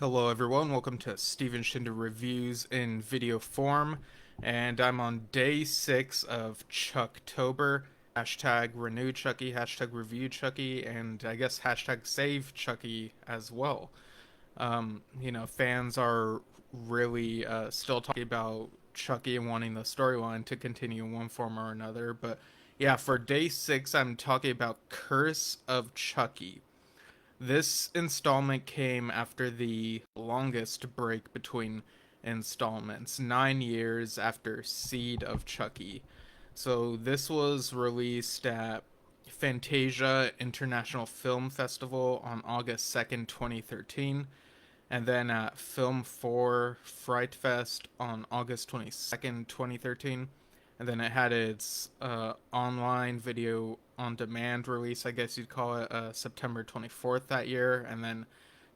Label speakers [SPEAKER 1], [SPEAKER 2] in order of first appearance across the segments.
[SPEAKER 1] Hello everyone, welcome to Steven Shinder Reviews in video form, and I'm on day 6 of Chucktober, hashtag renew Chucky, hashtag review Chucky, and I guess hashtag save Chucky as well. Fans are really still talking about Chucky and wanting the storyline to continue in one form or another, but yeah, for day 6 I'm talking about Curse of Chucky. This installment came after the longest break between installments, 9 years after Seed of Chucky. So this was released at Fantasia International Film Festival on August 2nd, 2013, and then at Film 4 Fright Fest on August 22nd, 2013. And then it had its online video on demand release, I guess you'd call it, September 24th that year, and then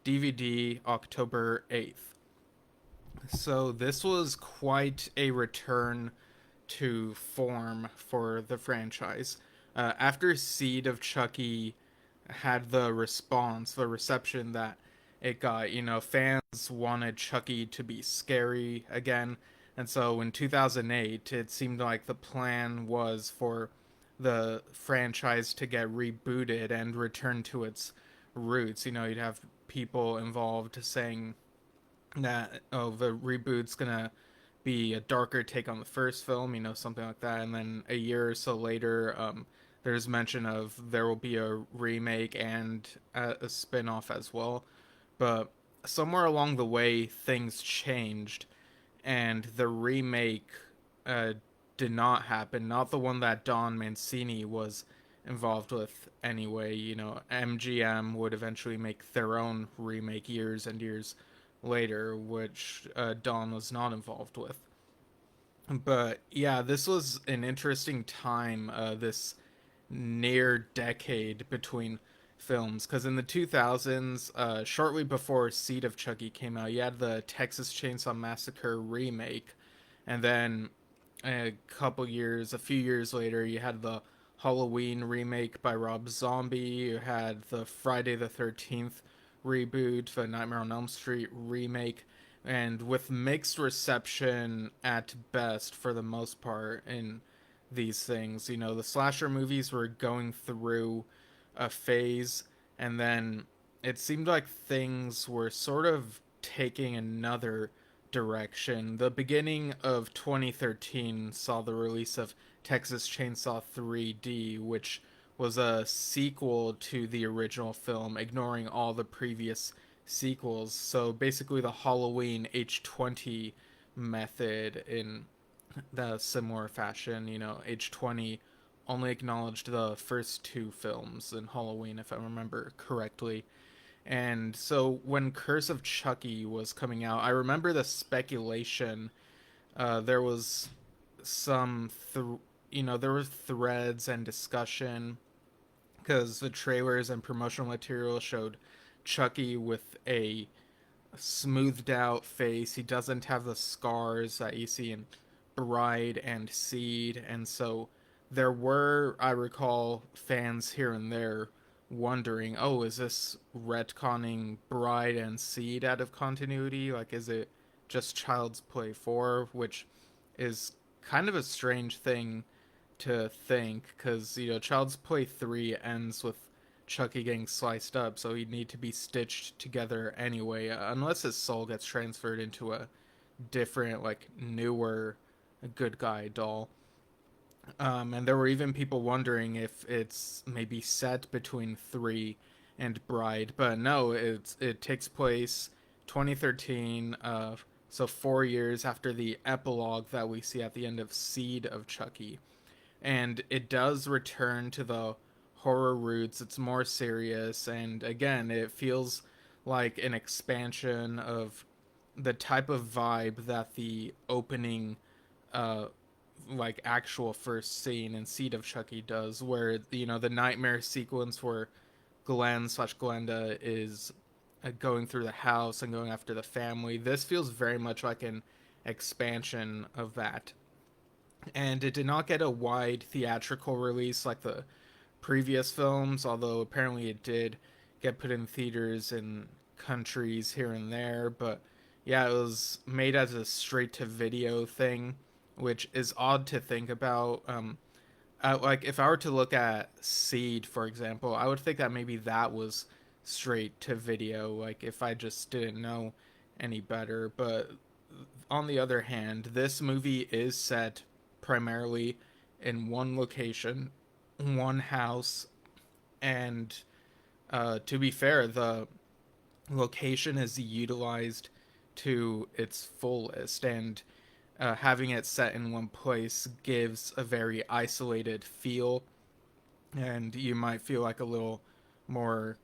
[SPEAKER 1] DVD October 8th. So this was quite a return to form for the franchise. After Seed of Chucky had the reception that it got, fans wanted Chucky to be scary again. And so in 2008, it seemed like the plan was for the franchise to get rebooted and return to its roots. You'd have people involved saying that, oh, the reboot's gonna be a darker take on the first film, something like that. And then a year or so later, there's mention of there will be a remake and a spin-off as well. But somewhere along the way, things changed, and the remake uh, did not happen. Not the one that Don Mancini was involved with anyway. MGM would eventually make their own remake years and years later, which Don was not involved with. But yeah, this was an interesting time, this near decade between films, because in the 2000s, shortly before Seed of Chucky came out, you had the Texas Chainsaw Massacre remake, and then a few years later, you had the Halloween remake by Rob Zombie. You had the Friday the 13th reboot, the Nightmare on Elm Street remake, and with mixed reception at best for the most part in these things. The slasher movies were going through a phase, and then it seemed like things were sort of taking another direction. The beginning of 2013 saw the release of Texas Chainsaw 3D, which was a sequel to the original film, ignoring all the previous sequels. So basically, the Halloween H20 method in the similar fashion. H20 only acknowledged the first two films in Halloween, if I remember correctly. And so when Curse of Chucky was coming out, I remember the speculation. There was there were threads and discussion because the trailers and promotional material showed Chucky with a smoothed out face. He doesn't have the scars that you see in Bride and Seed, and so there were, I recall, fans here and there wondering, oh, is this retconning Bride and Seed out of continuity? Like, is it just Child's Play 4? Which is kind of a strange thing to think, because, Child's Play 3 ends with Chucky getting sliced up, so he'd need to be stitched together anyway, unless his soul gets transferred into a different, like, newer good guy doll. And there were even people wondering if it's maybe set between 3 and Bride, but no, it takes place 2013, so 4 years after the epilogue that we see at the end of Seed of Chucky. And it does return to the horror roots. It's more serious, and again, it feels like an expansion of the type of vibe that the opening uh like actual first scene in Seed of Chucky does, where the nightmare sequence where Glenn/Glenda is going through the house and going after the family. This feels very much like an expansion of that, and it did not get a wide theatrical release like the previous films, although apparently it did get put in theaters in countries here and there, but yeah, it was made as a straight to video thing, which is odd to think about. Like if I were to look at Seed, for example, I would think that maybe that was straight to video. Like if I just didn't know any better, but on the other hand, this movie is set primarily in one location, one house, and to be fair, the location is utilized to its fullest, and having it set in one place gives a very isolated feel, and you might feel like a little more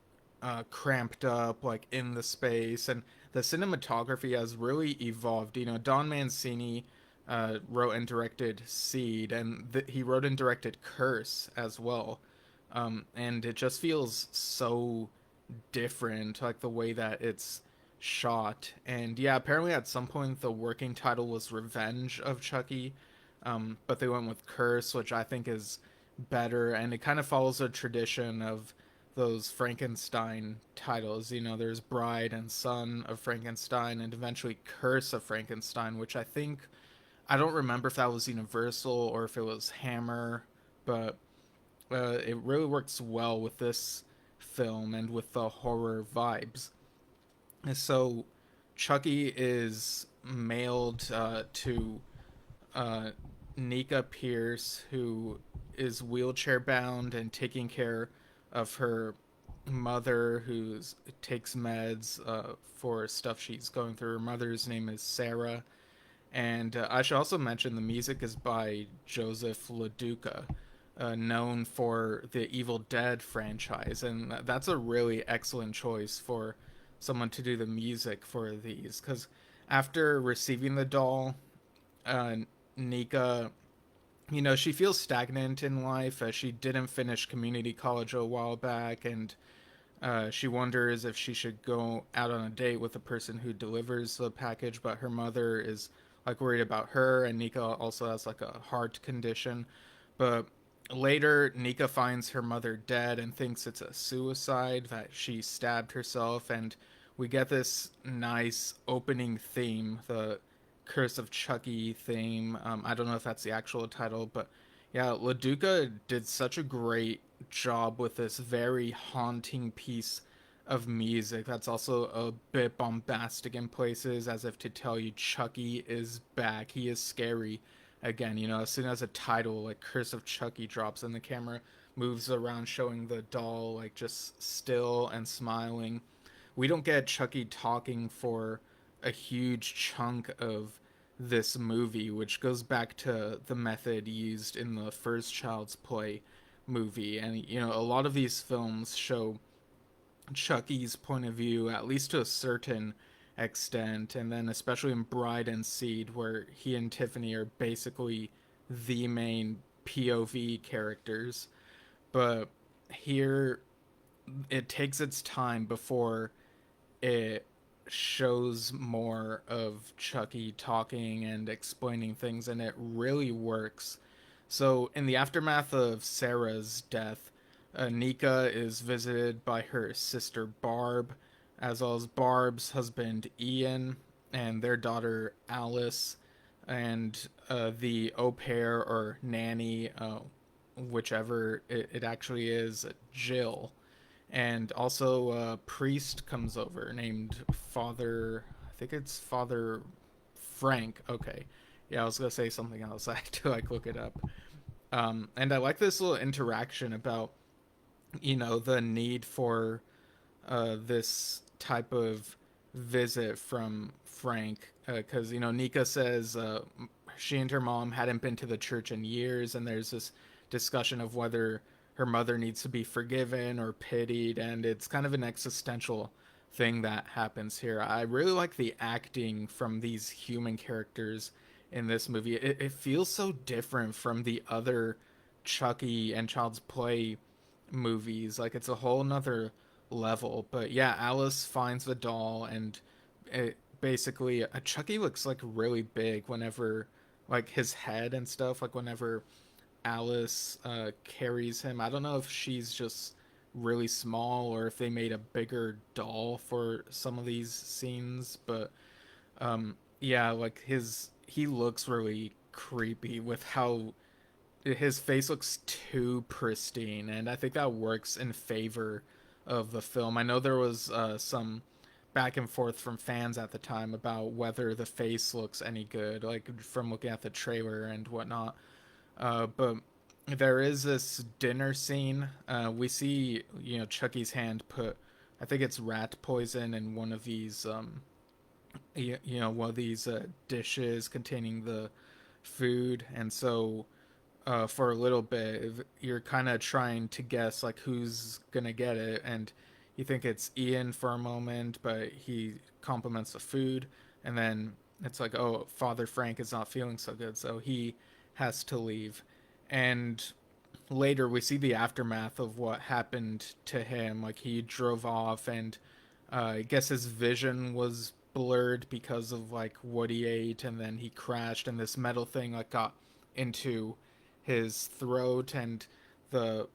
[SPEAKER 1] cramped up, like in the space. And the cinematography has really evolved. You know, Don Mancini wrote and directed Seed, and he wrote and directed Curse as well. And it just feels so different, like the way that it's shot. And yeah, apparently at some point the working title was Revenge of Chucky, but they went with Curse, which I think is better, and it kind of follows a tradition of those Frankenstein titles. You know, there's Bride and Son of Frankenstein, and eventually Curse of Frankenstein, which I think, I don't remember if that was Universal or if it was Hammer, but it really works well with this film and with the horror vibes. And so Chucky is mailed to uh, Nika Pierce, who is wheelchair bound and taking care of her mother, who takes meds for stuff she's going through. Her mother's name is Sarah. And I should also mention the music is by Joseph LaDuca, known for the Evil Dead franchise, and that's a really excellent choice for someone to do the music for these. Because after receiving the doll, uh, Nika, you know, she feels stagnant in life. She didn't finish community college a while back, and she wonders if she should go out on a date with the person who delivers the package, but her mother is like worried about her, and Nika also has like a heart condition. But later, Nika finds her mother dead and thinks it's a suicide, that she stabbed herself, and we get this nice opening theme, the Curse of Chucky theme. I don't know if that's the actual title, but yeah, LaDuca did such a great job with this very haunting piece of music that's also a bit bombastic in places, as if to tell you Chucky is back. He is scary again. You know, as soon as a title like Curse of Chucky drops and the camera moves around showing the doll like just still and smiling, we don't get Chucky talking for a huge chunk of this movie, which goes back to the method used in the first Child's Play movie. And, you know, a lot of these films show Chucky's point of view, at least to a certain extent, and then especially in Bride and Seed, where he and Tiffany are basically the main POV characters. But here, it takes its time before it shows more of Chucky talking and explaining things, and it really works. So, in the aftermath of Sarah's death, Nika is visited by her sister Barb, as well as Barb's husband Ian and their daughter Alice, and the au pair or nanny, whichever it actually is, Jill. And also a priest comes over named Father, I think it's Father Frank. Okay. Yeah, I was gonna say something else. I had to like look it up. And I like this little interaction about, you know, the need for this type of visit from Frank, because you know Nika says she and her mom hadn't been to the church in years, and there's this discussion of whether her mother needs to be forgiven or pitied, and it's kind of an existential thing that happens here. I really like the acting from these human characters in this movie. It feels so different from the other Chucky and Child's Play movies. Like it's a whole nother level. But yeah, Alice finds the doll, and it basically Chucky looks like really big whenever like his head and stuff, like whenever Alice carries him. I don't know if she's just really small or if they made a bigger doll for some of these scenes. But yeah, like he looks really creepy with how his face looks too pristine, and I think that works in favor of the film. I know there was some back and forth from fans at the time about whether the face looks any good, like from looking at the trailer and whatnot. But there is this dinner scene. We see, Chucky's hand put, I think it's rat poison in one of these, one of these dishes containing the food, and so for a little bit, you're kind of trying to guess like who's gonna get it, and you think it's Ian for a moment, but he compliments the food, and then it's like, oh, Father Frank is not feeling so good, so he has to leave, and later we see the aftermath of what happened to him. Like he drove off, and I guess his vision was blurred because of like what he ate, and then he crashed, and this metal thing like got into his throat, and the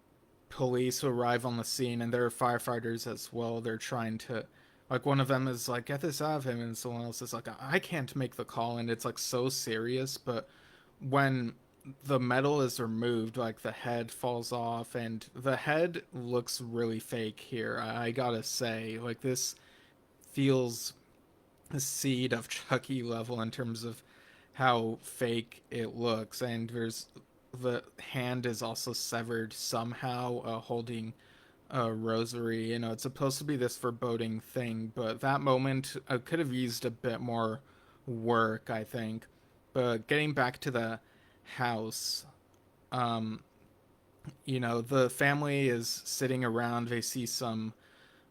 [SPEAKER 1] police who arrive on the scene, and there are firefighters as well. They're trying to, like, one of them is like, get this out of him, and someone else is like, I can't make the call, and it's like so serious. But when the metal is removed, like the head falls off, and the head looks really fake here. I gotta say, like, this feels a seed of Chucky level in terms of how fake it looks, and there's the hand is also severed somehow, holding a rosary. It's supposed to be this foreboding thing, but that moment could have used a bit more work, I think. But getting back to the house, um, the family is sitting around. They see some.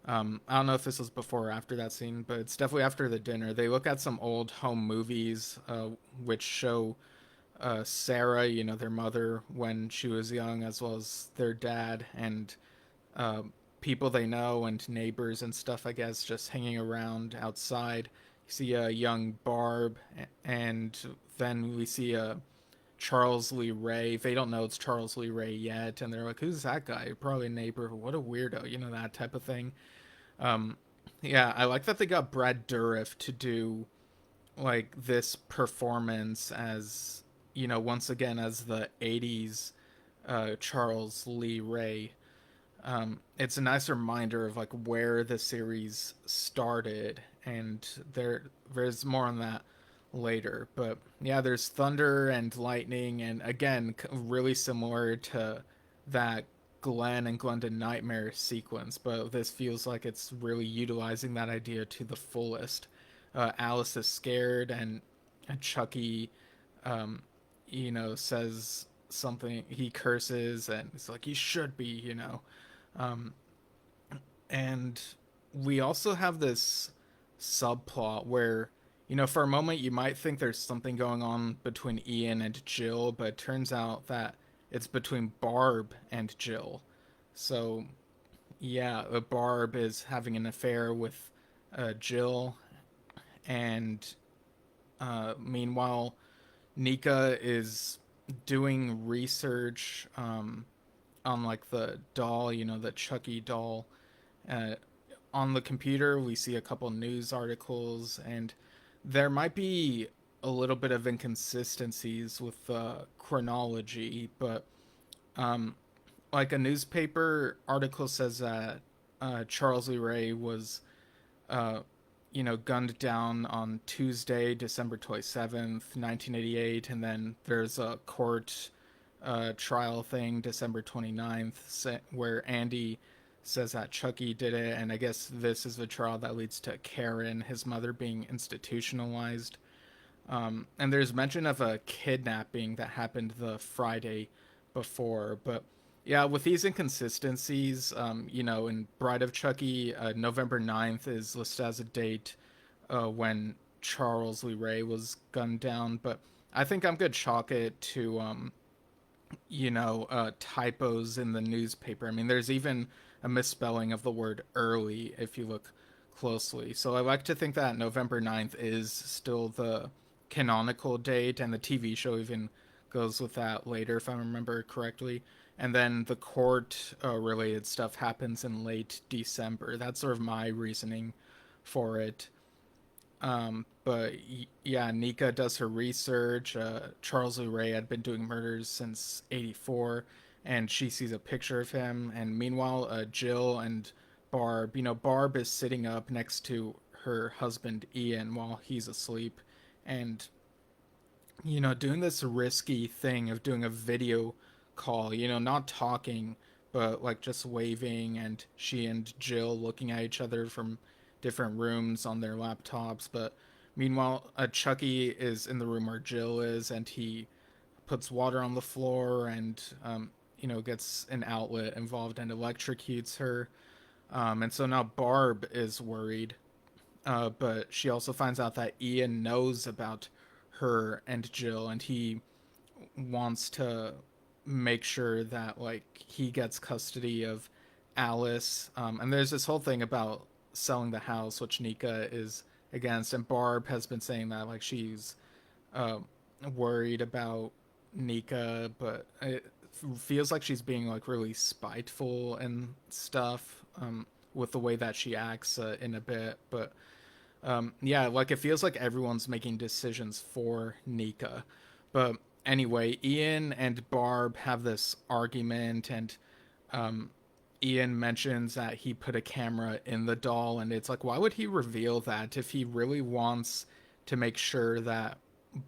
[SPEAKER 1] I don't know if this was before or after that scene, but it's definitely after the dinner. They look at some old home movies, which show Sarah, their mother when she was young, as well as their dad and uh, people they know and neighbors and stuff, I guess, just hanging around outside. You see a young Barb, and then we see a Charles Lee Ray. They don't know it's Charles Lee Ray yet, and they're like, "Who's that guy?" Probably a neighbor. What a weirdo, that type of thing. Um, yeah, I like that they got Brad Dourif to do like this performance as, once again as the '80s Charles Lee Ray. It's a nice reminder of like where the series started, and there's more on that later. But yeah, there's thunder and lightning, and again, really similar to that Glenn and Glenda Nightmare sequence, but this feels like it's really utilizing that idea to the fullest. Alice is scared, and Chucky, um, says something. He curses, and it's like, you should be, um, and we also have this subplot where, for a moment you might think there's something going on between Ian and Jill, but it turns out that it's between Barb and Jill. So, yeah, Barb is having an affair with Jill, and meanwhile, Nika is doing research on like the doll, the Chucky doll. Uh, on the computer, we see a couple news articles, and there might be a little bit of inconsistencies with the chronology, but um, like a newspaper article says that Charles Lee Ray was, uh, gunned down on Tuesday, December 27th, 1988, and then there's a court trial thing, December 29th, where Andy says that Chucky did it, and I guess this is the trial that leads to Karen, his mother, being institutionalized. And there's mention of a kidnapping that happened the Friday before, but yeah, with these inconsistencies, in Bride of Chucky, November 9th is listed as a date when Charles Lee Ray was gunned down, but I think I'm going to chalk it to typos in the newspaper. I mean, there's even a misspelling of the word early if you look closely. So I like to think that November 9th is still the canonical date, and the TV show even goes with that later, if I remember correctly. and then the court related stuff happens in late December. That's sort of my reasoning for it. But yeah, Nika does her research. Charles Lee Ray had been doing murders since '84, and she sees a picture of him. And meanwhile, Jill and Barb, Barb is sitting up next to her husband Ian while he's asleep, and doing this risky thing of doing a video call, not talking, but like just waving, and she and Jill looking at each other from different rooms on their laptops. But meanwhile, Chucky is in the room where Jill is, and he puts water on the floor and, gets an outlet involved and electrocutes her. And so now Barb is worried, but she also finds out that Ian knows about her and Jill, and he wants to make sure that like he gets custody of Alice. And there's this whole thing about selling the house, which Nika is against, and Barb has been saying that like she's uh, worried about Nika, but it feels like she's being like really spiteful and stuff, with the way that she acts in a bit. But yeah, like it feels like everyone's making decisions for Nika. But anyway, Ian and Barb have this argument, and um, Ian mentions that he put a camera in the doll, and it's like, why would he reveal that if he really wants to make sure that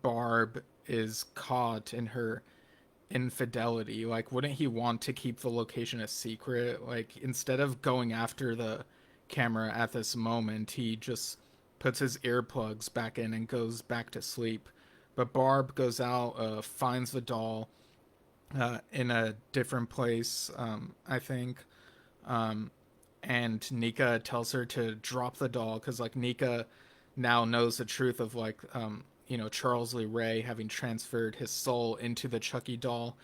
[SPEAKER 1] Barb is caught in her infidelity? Like, wouldn't he want to keep the location a secret? Like, instead of going after the camera at this moment, he just puts his earplugs back in and goes back to sleep. But Barb goes out, finds the doll in a different place, I think. Um, and Nika tells her to drop the doll because, like, Nika now knows the truth of, like, Charles Lee Ray having transferred his soul into the Chucky doll.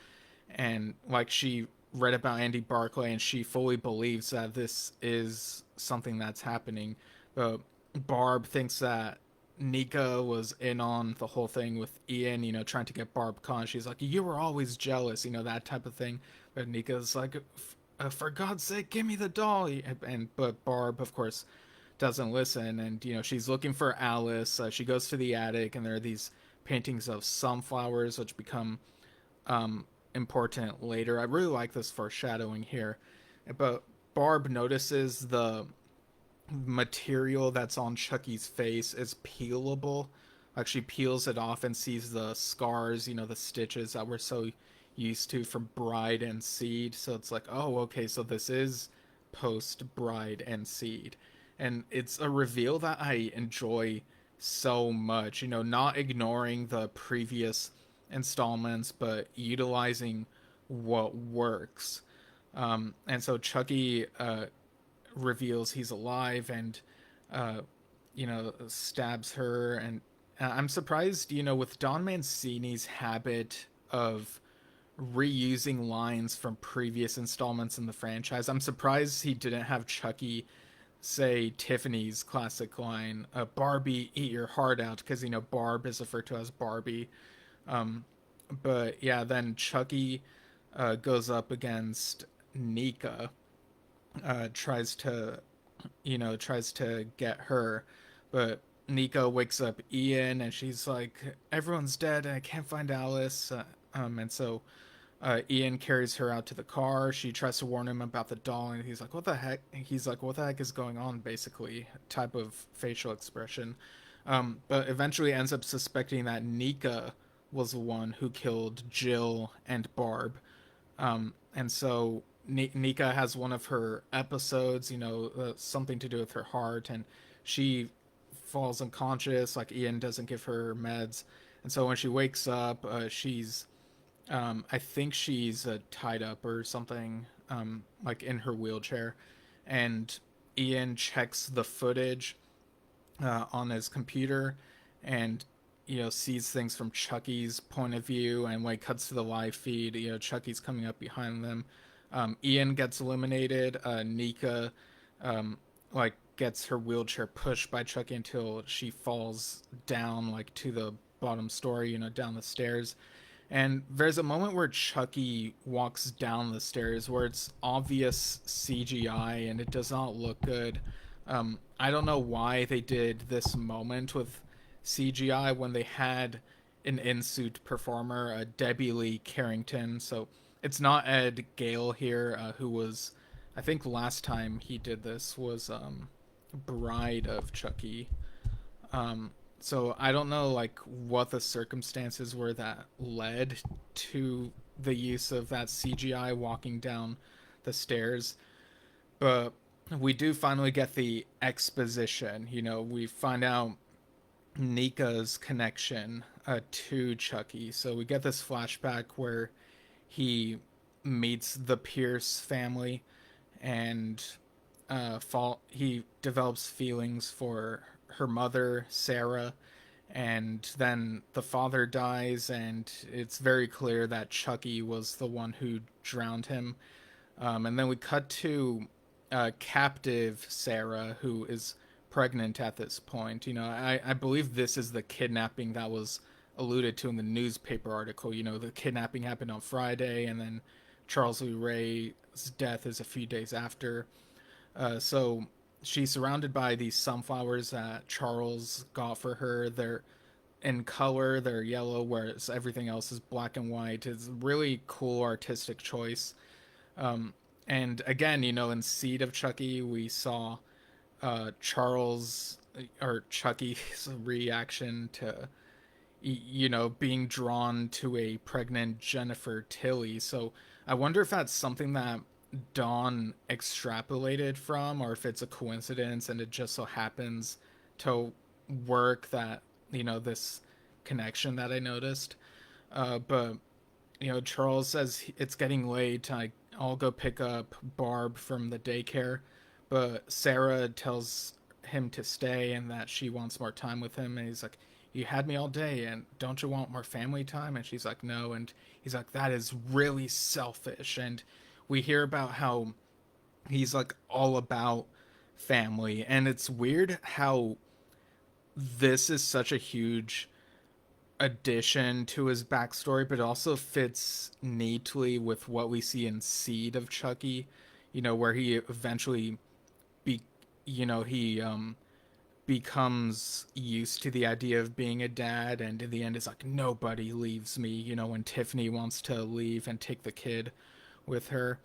[SPEAKER 1] And, like, she read about Andy Barclay and she fully believes that this is something that's happening. But Barb thinks that Nika was in on the whole thing with Ian, trying to get Barb caught. She's like, "You were always jealous," that type of thing. But Nika's like, "For God's sake, give me the doll!" But Barb, of course, doesn't listen, and she's looking for Alice. She goes to the attic, and there are these paintings of sunflowers, which become important later. I really like this foreshadowing here, but Barb notices the material that's on Chucky's face is peelable. Like she peels it off and sees the scars, the stitches that we're so used to from Bride and Seed. So it's like, oh, okay, so this is post Bride and Seed. And it's a reveal that I enjoy so much, not ignoring the previous installments, but utilizing what works. And so Chucky reveals he's alive and stabs her. And I'm surprised, with Don Mancini's habit of reusing lines from previous installments in the franchise, I'm surprised he didn't have Chucky say Tiffany's classic line, "Barbie, eat your heart out," because Barb is referred to as Barbie. um, but yeah, then Chucky goes up against Nika, tries to get her, but Nika wakes up Ian, and she's like, "Everyone's dead, and I can't find Alice." And so Ian carries her out to the car. She tries to warn him about the doll, and he's like, "What the heck?" He's like, "What the heck is going on?" Basically, type of facial expression. But eventually ends up suspecting that Nika was the one who killed Jill and Barb. And so Nika has one of her episodes, something to do with her heart, and she falls unconscious. Like Ian doesn't give her meds, and so when she wakes up, I think she's tied up or something, like in her wheelchair, and Ian checks the footage on his computer, and sees things from Chucky's point of view, and when it cuts to the live feed, Chucky's coming up behind them. Ian gets eliminated. Nika like gets her wheelchair pushed by Chucky until she falls down like to the bottom story, down the stairs. And there's a moment where Chucky walks down the stairs where it's obvious CGI and it does not look good. I don't know why they did this moment with CGI when they had an in-suit performer, Debbie Lee Carrington. So it's not Ed Gale here, who was, I think last time he did this was Bride of Chucky. Um, so I don't know like what the circumstances were that led to the use of that CGI walking down the stairs, but we do finally get the exposition. You know, we find out Nika's connection to Chucky. So we get this flashback where he meets the Pierce family and he develops feelings for her mother, Sarah, and then the father dies, and it's very clear that Chucky was the one who drowned him. And then we cut to captive Sarah, who is pregnant at this point. You know, I believe this is the kidnapping that was alluded to in the newspaper article. You know, the kidnapping happened on Friday, and then Charles Lee Ray's death is a few days after. So she's surrounded by these sunflowers that Charles got for her. They're in color, they're yellow, whereas everything else is black and white. It's a really cool artistic choice. Um, and again, you know, in Seed of Chucky, we saw Charles or Chucky's reaction to, you know, being drawn to a pregnant Jennifer Tilly. So I wonder if that's something that Dawn extrapolated from, or if it's a coincidence and it just so happens to work that, you know, this connection that I noticed. But you know, Charles says it's getting late. I'll go pick up Barb from the daycare, but Sarah tells him to stay and that she wants more time with him. And he's like, "You had me all day, and don't you want more family time?" And she's like, "No." And he's like, "That is really selfish." And we hear about how he's like all about family, and it's weird how this is such a huge addition to his backstory, but also fits neatly with what we see in Seed of Chucky, you know, where he eventually be, you know, he becomes used to the idea of being a dad, and in the end is like, nobody leaves me, you know, when Tiffany wants to leave and take the kid with her.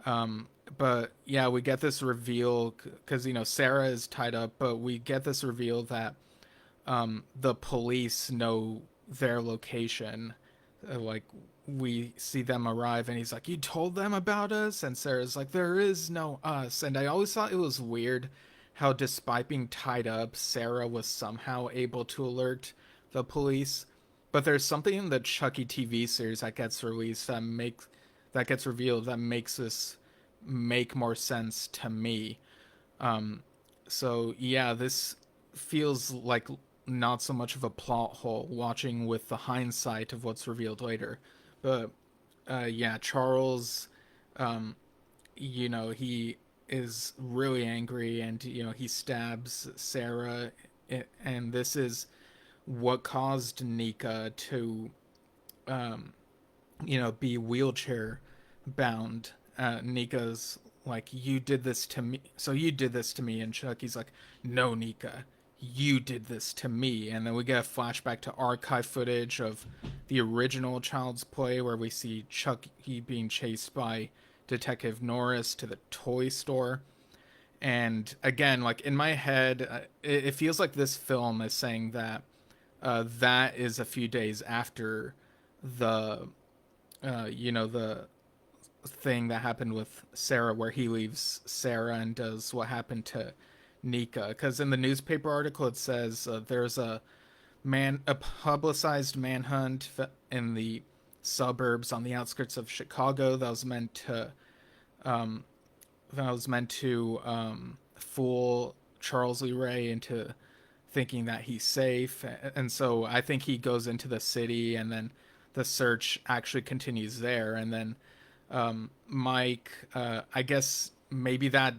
[SPEAKER 1] Um, but yeah, we get this reveal because, you know, Sarah is tied up, but we get this reveal that the police know their location. Like, we see them arrive, and he's like, "You told them about us?" And Sarah's like, "There is no us." And I always thought it was weird how, despite being tied up, Sarah was somehow able to alert the police. But there's something in the Chucky TV series that gets released that gets revealed that makes this make more sense to me. Um, so yeah, this feels like not so much of a plot hole watching with the hindsight of what's revealed later. But yeah, Charles, um, you know, he is really angry and, you know, he stabs Sarah. And this is what caused Nika to, um, you know, be wheelchair bound. Nika's like, "You did this to me. So you did this to me." And Chucky's like, "No, Nika, you did this to me." And then we get a flashback to archive footage of the original Child's Play where we see Chucky being chased by Detective Norris to the toy store. And again, like in my head, it feels like this film is saying that that is a few days after the, you know, the thing that happened with Sarah, where he leaves Sarah and does what happened to Nika. Because in the newspaper article, it says there's a publicized manhunt in the suburbs on the outskirts of Chicago um, that was meant to fool Charles Lee Ray into thinking that he's safe. And so I think he goes into the city, and then the search actually continues there. And then Mike, I guess maybe that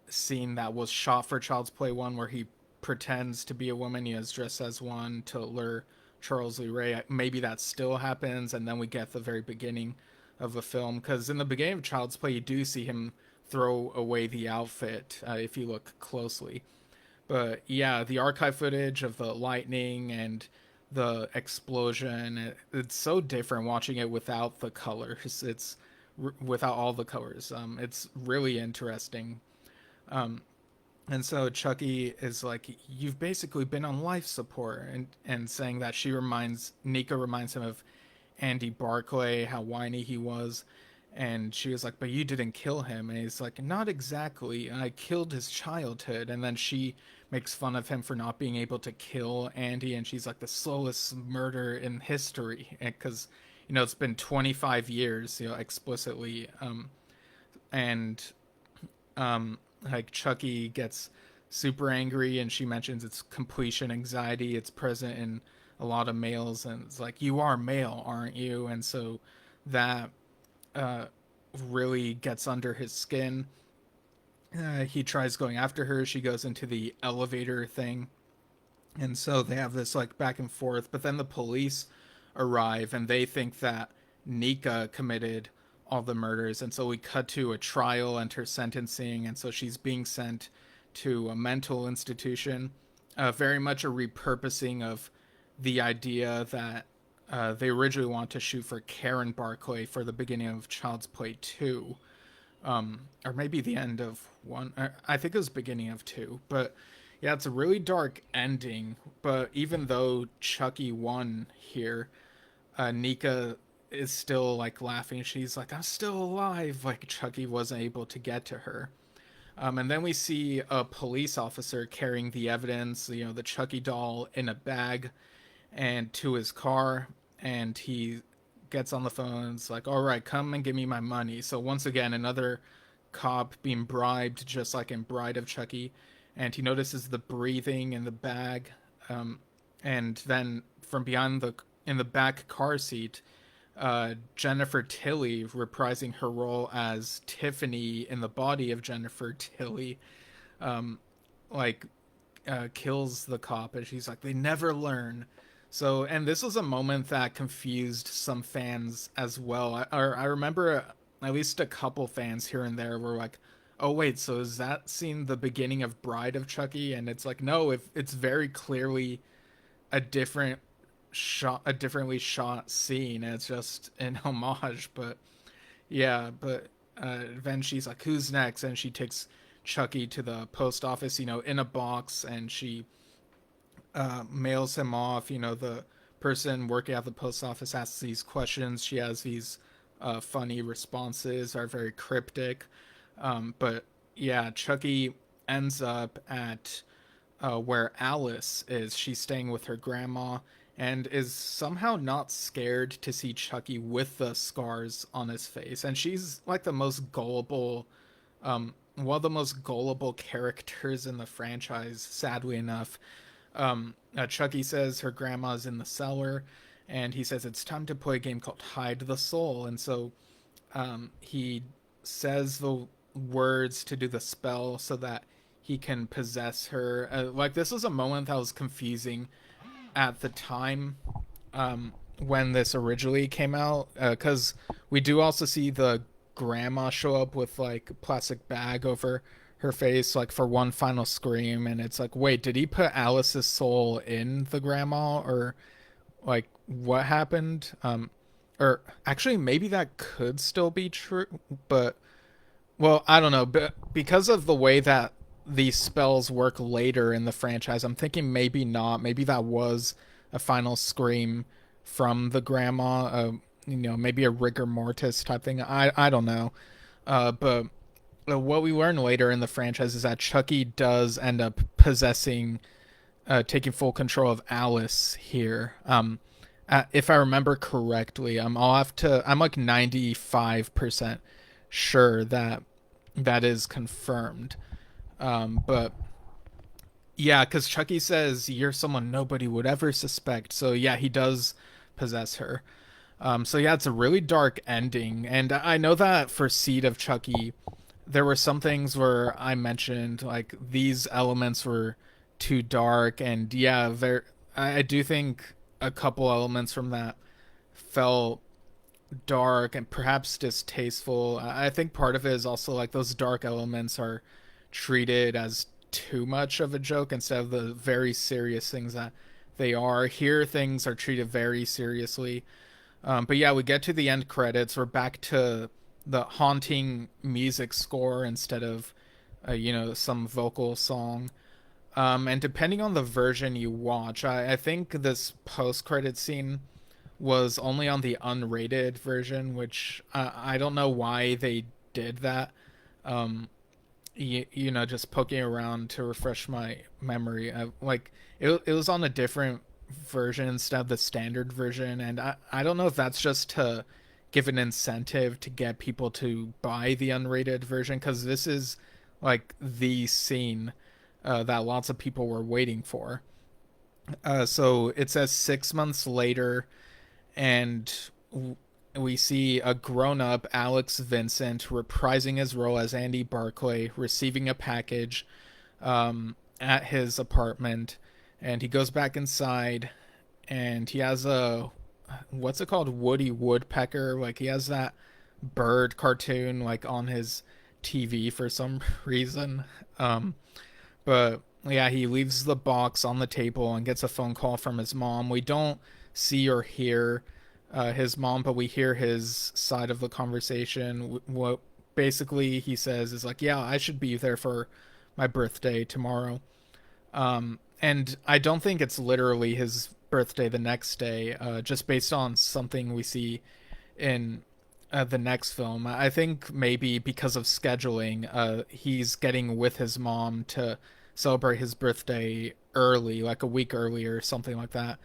[SPEAKER 1] scene that was shot for Child's Play 1 where he pretends to be a woman, he is dressed as one to lure Charles Lee Ray, maybe that still happens, and then we get the very beginning of the film, because in the beginning of Child's Play, you do see him throw away the outfit if you look closely. But yeah, the archive footage of the lightning and the explosion, it's so different watching it without the colors. It's without all the colors. It's really interesting. Um, and so Chucky is like, you've basically been on life support, and saying that Nika reminds him of Andy Barclay, how whiny he was. And she was like, but you didn't kill him. And he's like, not exactly. I killed his childhood. And then she makes fun of him for not being able to kill Andy. And she's like, the slowest murder in history. Because, it's been 25 years, explicitly. And like Chucky gets super angry, and she mentions it's completion anxiety. It's present in a lot of males, and it's like, you are male, aren't you? And so that uh, really gets under his skin. He tries going after her. She goes into the elevator thing, and so they have this like back and forth. But then the police arrive, and they think that Nika committed all the murders, and so we cut to a trial and her sentencing, and so she's being sent to a mental institution. Very much a repurposing of the idea that they originally want to shoot for Karen Barclay for the beginning of Child's Play 2. Or maybe the end of 1. I think it was beginning of 2. But yeah, it's a really dark ending. But even though Chucky won here, Nika is still like laughing. She's like, I'm still alive. Like Chucky wasn't able to get to her. And then we see a police officer carrying the evidence, the Chucky doll in a bag, and to his car. And he gets on the phone and it's like, all right, come and give me my money. So once again, another cop being bribed, just like in Bride of Chucky. And he notices the breathing in the bag. And then from in the back car seat, Jennifer Tilly, reprising her role as Tiffany in the body of Jennifer Tilly, like kills the cop, and she's like, they never learn. So, and this was a moment that confused some fans as well. I remember at least a couple fans here and there were like, oh wait, so is that scene the beginning of Bride of Chucky? And it's like, no, if it's very clearly a differently shot scene. It's just an homage. But yeah, but then she's like, who's next? And she takes Chucky to the post office, in a box, and she mails him off. The person working at the post office asks these questions. She has these funny responses, are very cryptic. But yeah, Chucky ends up at where Alice is. She's staying with her grandma, and is somehow not scared to see Chucky with the scars on his face. And she's like the most gullible, one of the most gullible characters in the franchise, sadly enough. Chucky says her grandma's in the cellar, and he says it's time to play a game called Hide the Soul. And so he says the words to do the spell so that he can possess her. Like, this was a moment that was confusing at the time when this originally came out, because we do also see the grandma show up with like a plastic bag over her face, like for one final scream, and it's like, wait, did he put Alice's soul in the grandma, or like what happened? Or actually maybe that could still be true, but well, I don't know, but because of the way that these spells work later in the franchise, I'm thinking maybe not. Maybe that was a final scream from the grandma. Maybe a rigor mortis type thing. I don't know. But what we learn later in the franchise is that Chucky does end up possessing, taking full control of Alice here. If I remember correctly, I'm like 95% sure that that is confirmed. But yeah, because Chucky says you're someone nobody would ever suspect. So yeah, he does possess her. So yeah, it's a really dark ending. And I know that for Seed of Chucky, there were some things where I mentioned like these elements were too dark. And yeah, I do think a couple elements from that felt dark and perhaps distasteful. I think part of it is also like those dark elements are treated as too much of a joke instead of the very serious things that they are. Here, things are treated very seriously. But yeah, we get to the end credits. We're back to the haunting music score instead of, some vocal song. And depending on the version you watch, I think this post credit scene was only on the unrated version, which I don't know why they did that. Um, just poking around to refresh my memory. It was on a different version instead of the standard version, and I don't know if that's just to give an incentive to get people to buy the unrated version because this is like the scene that lots of people were waiting for. So it says 6 months later, and we see a grown-up Alex Vincent reprising his role as Andy Barclay, receiving a package at his apartment, and he goes back inside, and he has a what's it called, Woody Woodpecker, like he has that bird cartoon like on his TV for some reason. But yeah, he leaves the box on the table and gets a phone call from his mom. We don't see or hear his mom, but we hear his side of the conversation. What basically he says is like, "Yeah, I should be there for my birthday tomorrow." And I don't think it's literally his birthday the next day, just based on something we see in the next film. I think maybe because of scheduling, he's getting with his mom to celebrate his birthday early, like a week earlier, something like that.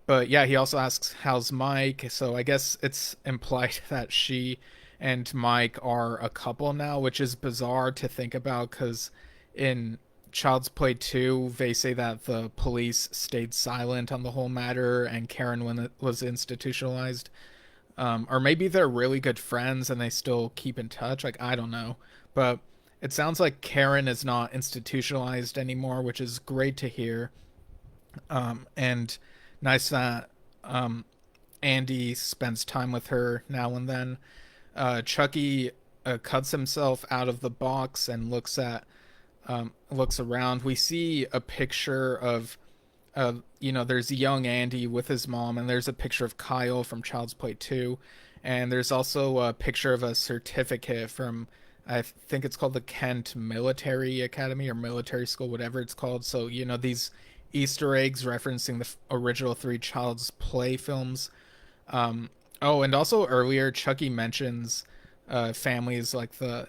[SPEAKER 1] But yeah, he also asks, "How's Mike?" So I guess it's implied that she and Mike are a couple now, which is bizarre to think about because in Child's Play 2, they say that the police stayed silent on the whole matter and Karen when it was institutionalized. Or maybe they're really good friends and they still keep in touch. Like, I don't know. But it sounds like Karen is not institutionalized anymore, which is great to hear. And nice that Andy spends time with her now and then. Chucky cuts himself out of the box and looks around. We see a picture of there's young Andy with his mom, and there's a picture of Kyle from Child's Play 2, and there's also a picture of a certificate from, I think it's called the Kent Military Academy or Military School, whatever it's called. So, these Easter eggs referencing the original three Child's Play films. Oh, and also earlier, Chucky mentions families like the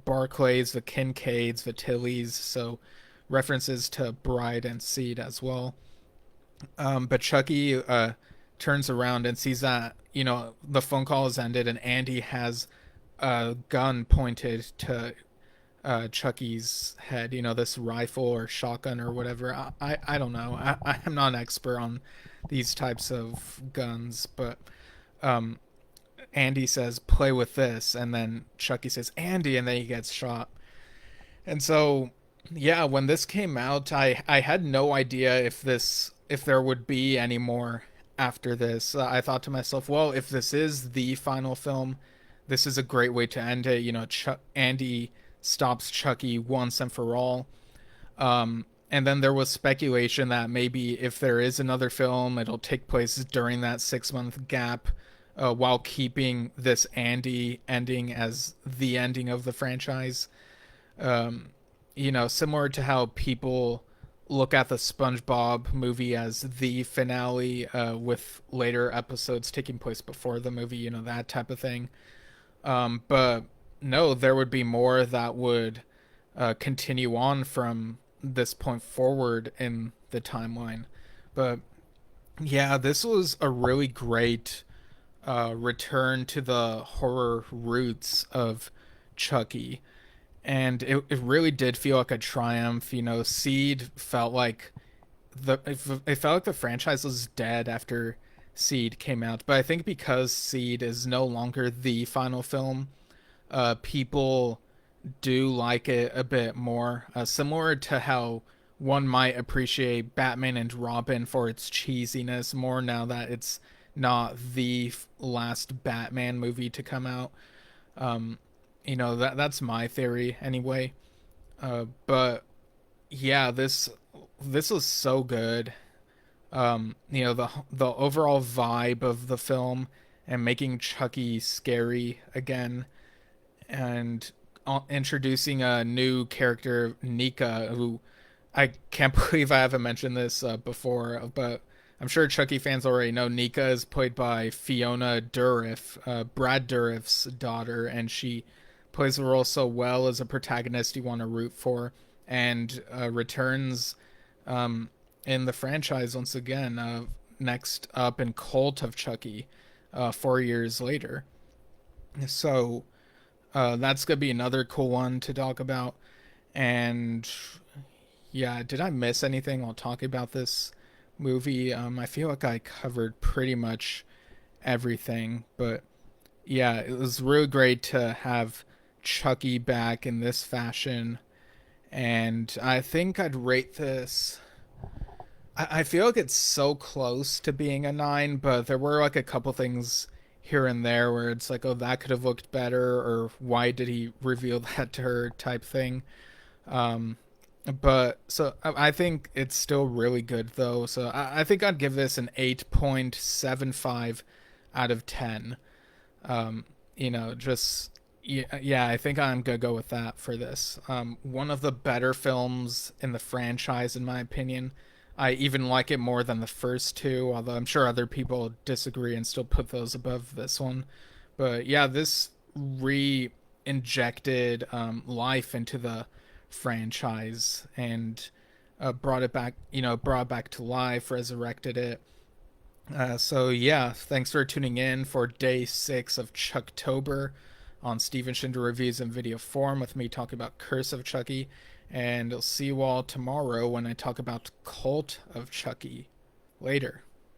[SPEAKER 1] Barclays, the Kincaids, the Tillys, so references to Bride and Seed as well. But Chucky turns around and sees that, the phone call has ended and Andy has a gun pointed to Chucky's head, this rifle or shotgun or whatever. I don't know. I'm not an expert on these types of guns, but Andy says, "Play with this," and then Chucky says, "Andy," and then he gets shot. And so, yeah, when this came out, I had no idea if there would be any more after this. I thought to myself, well, if this is the final film, this is a great way to end it. Andy stops Chucky once and for all. And then there was speculation that maybe if there is another film, it'll take place during that 6 month gap, while keeping this Andy ending as the ending of the franchise. Similar to how people look at the SpongeBob movie as the finale, with later episodes taking place before the movie, that type of thing. But no, there would be more that would continue on from this point forward in the timeline. But yeah, this was a really great return to the horror roots of Chucky. And it really did feel like a triumph. Seed felt like it felt like the franchise was dead after Seed came out. But I think because Seed is no longer the final film, people do like it a bit more. Similar to how one might appreciate Batman and Robin for its cheesiness more now that it's not the last Batman movie to come out. Um, that's my theory anyway. But yeah, this was so good. The overall vibe of the film and making Chucky scary again, and introducing a new character, Nika, who I can't believe I haven't mentioned this before, but I'm sure Chucky fans already know Nika is played by Fiona Dourif, Brad Dourif's daughter, and she plays the role so well as a protagonist you want to root for, and returns um, in the franchise once again, next up in Cult of Chucky, 4 years later. So that's gonna be another cool one to talk about. And yeah, did I miss anything while talking about this movie? I feel like I covered pretty much everything, but yeah, it was really great to have Chucky back in this fashion. And I think I'd rate this. I feel like it's so close to being a 9, but there were like a couple things here and there where it's like, oh, that could have looked better, or why did he reveal that to her type thing. Um, but so I think it's still really good though. So I think I'd give this an 8.75 out of 10. Just yeah, I think I'm gonna go with that for this. One of the better films in the franchise, in my opinion. I even like it more than the first two, although I'm sure other people disagree and still put those above this one. But yeah, this re-injected life into the franchise and brought it back, brought it back to life, resurrected it. So yeah, thanks for tuning in for day 6 of Chucktober on Steven Shinder Reviews in video form with me talking about Curse of Chucky. And I'll see you all tomorrow when I talk about Cult of Chucky. Later.